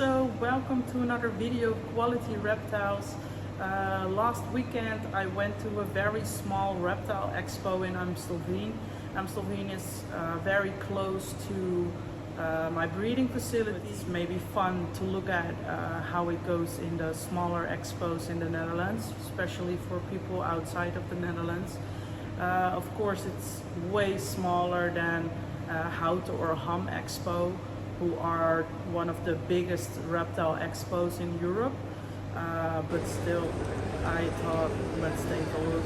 so welcome to another video of quality reptiles. Last weekend I went to a very small reptile expo in Amstelveen. Amstelveen is very close to my breeding facilities. Maybe fun to look at how it goes in the smaller expos in the Netherlands, especially for people outside of the Netherlands. Of course it's way smaller than Houten or Ham Expo, who are one of the biggest reptile expos in Europe, but still I thought let's take a look.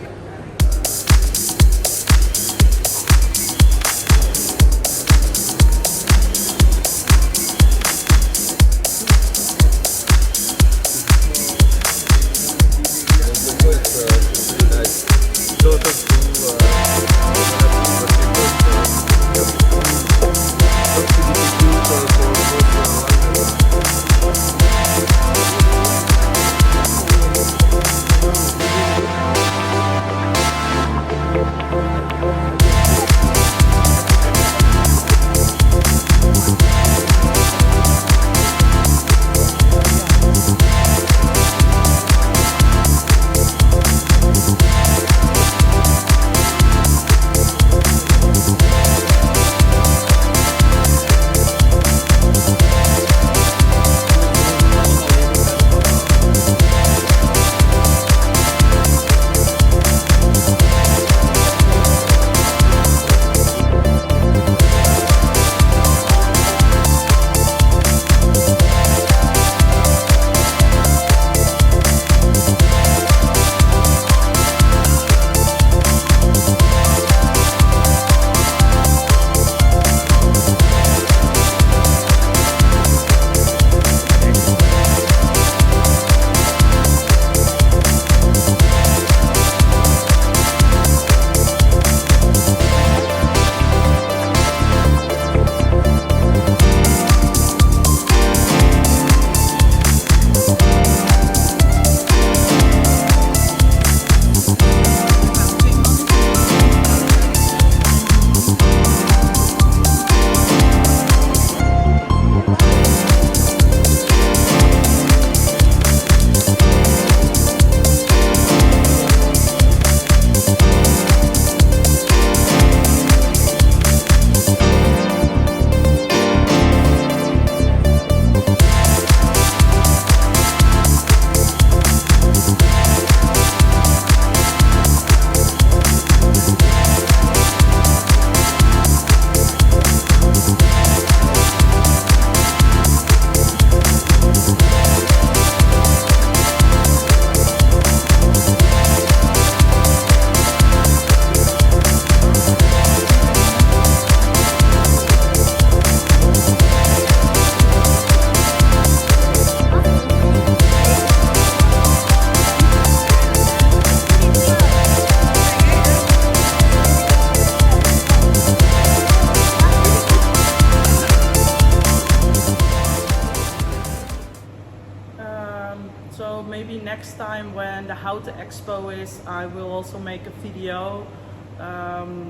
So maybe next time when the Houten Expo is, I will also make a video.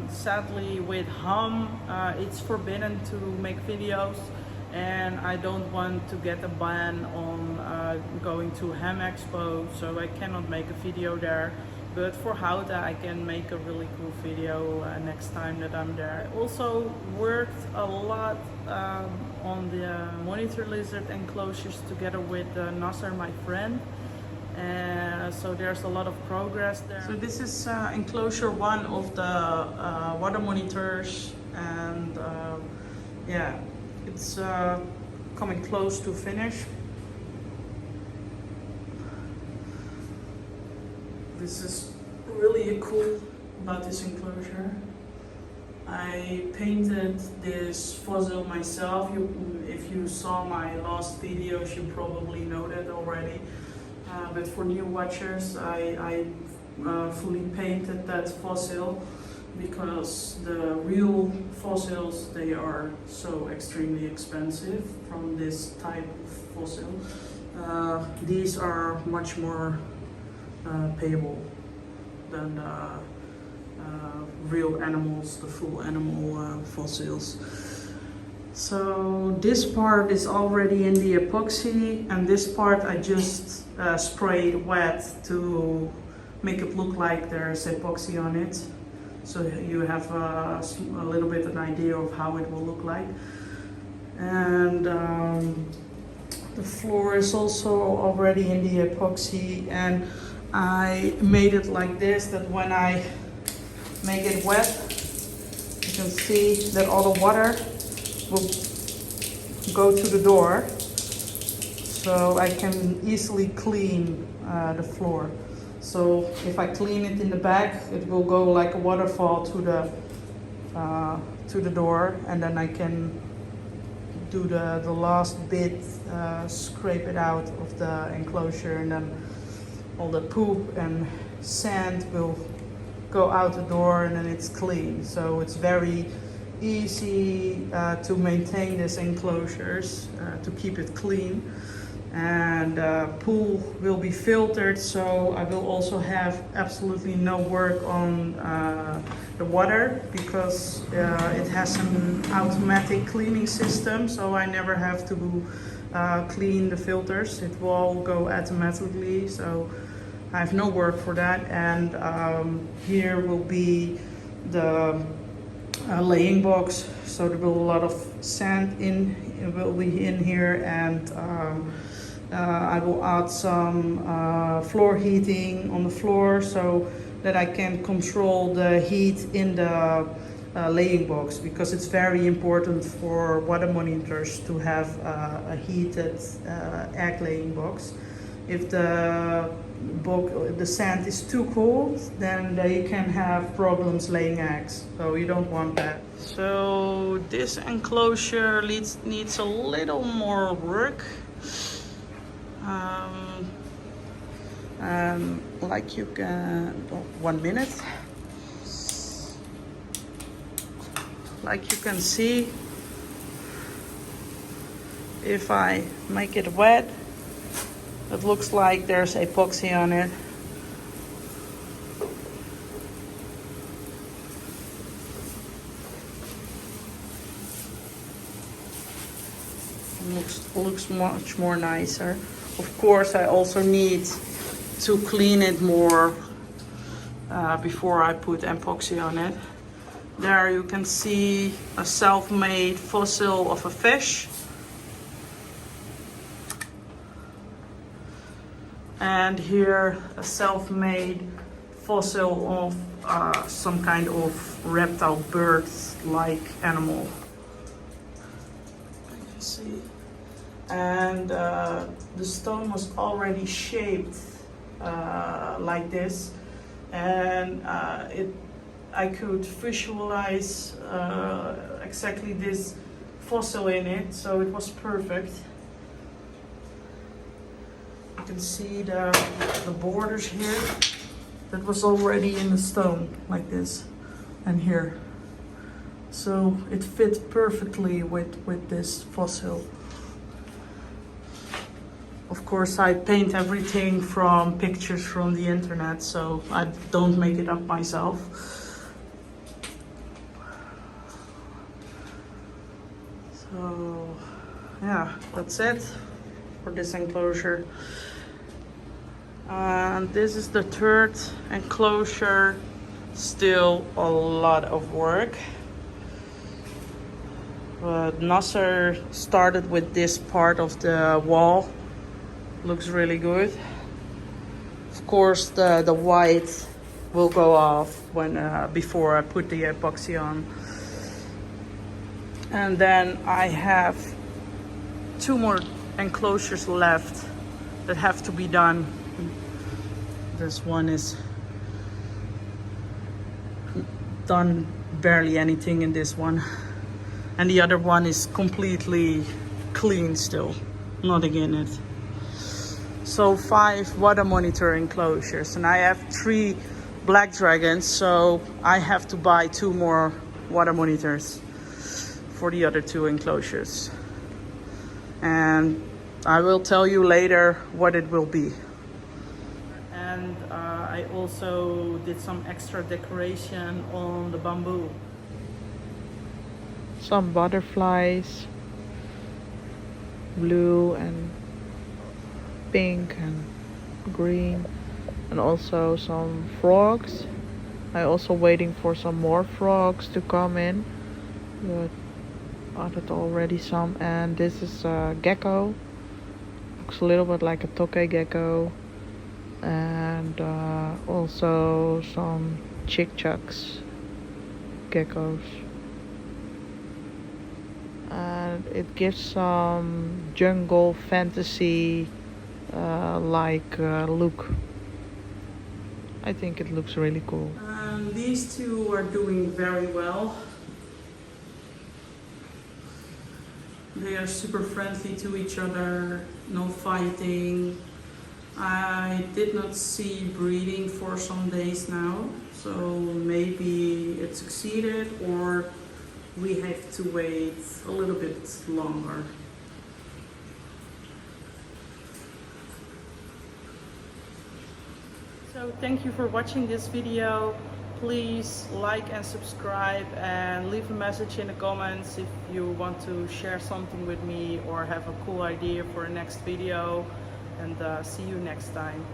Sadly with Ham, it's forbidden to make videos, and I don't want to get a ban on going to Ham Expo, so I cannot make a video there. But for Houten I can make a really cool video next time that I'm there. I also worked a lot on the monitor lizard enclosures together with Nasser, my friend. So there's a lot of progress there. So this is enclosure 1 of the water monitors, and yeah, it's coming close to finish. This is really cool about this enclosure. I painted this fossil myself. If you saw my last videos, you probably know that already. But for new watchers, I fully painted that fossil because the real fossils, they are so extremely expensive from this type of fossil. These are much more payable than real animals, the full animal fossils. So this part is already in the epoxy, and this part I just sprayed wet to make it look like there's epoxy on it. So you have a little bit an idea of how it will look like. And the floor is also already in the epoxy, and I made it like this, that when I make it wet, you can see that all the water will go to the door, so I can easily clean the floor. So if I clean it in the back, it will go like a waterfall to the door, and then I can do the last bit, scrape it out of the enclosure, and then all the poop and sand will go out the door, and then it's clean. So it's very easy to maintain these enclosures, to keep it clean. And pool will be filtered, so I will also have absolutely no work on the water, because it has an automatic cleaning system, so I never have to clean the filters. It will all go automatically, so I have no work for that. And here will be the laying box, so there will be a lot of sand will be in here, and I will add some floor heating on the floor, so that I can control the heat in the laying box, because it's very important for water monitors to have a heated egg laying box. If the sand is too cold, then they can have problems laying eggs, so you don't want that. So this enclosure needs a little more work. Like you can, 1 minute. Like you can see, if I make it wet, it looks like there's epoxy on it. Looks much more nicer. Of course, I also need to clean it more before I put epoxy on it. There you can see a self-made fossil of a fish. And here a self-made fossil of some kind of reptile bird-like animal. You can see. And the stone was already shaped like this, and I could visualize exactly this fossil in it, so it was perfect. You can see the borders here, that was already in the stone like this, and here, so it fit perfectly with this fossil. Of course, I paint everything from pictures from the internet, so I don't make it up myself. So, yeah, that's it for this enclosure. And this is the third enclosure. Still a lot of work. But Nasser started with this part of the wall. Looks really good. Of course, the white will go off when before I put the epoxy on. And then I have 2 more enclosures left that have to be done. This one is done, barely anything in this one, and the other one is completely clean still, nothing in it. So 5 water monitor enclosures, and I have 3 black dragons, so I have to buy 2 more water monitors for the other 2 enclosures, and I will tell you later what it will be. And I also did some extra decoration on the bamboo. Some butterflies. blue and pink and green, and also some frogs. I also waiting for some more frogs to come in, but added already some. And this is a gecko. Looks a little bit like a toke gecko. And also some chick-chucks geckos. And it gives some jungle fantasy look. I think it looks really cool. These two are doing very well. They are super friendly to each other, no fighting. I did not see breeding for some days now, so maybe it succeeded or we have to wait a little bit longer. So thank you for watching this video. Please like and subscribe and leave a message in the comments if you want to share something with me or have a cool idea for a next video. And see you next time.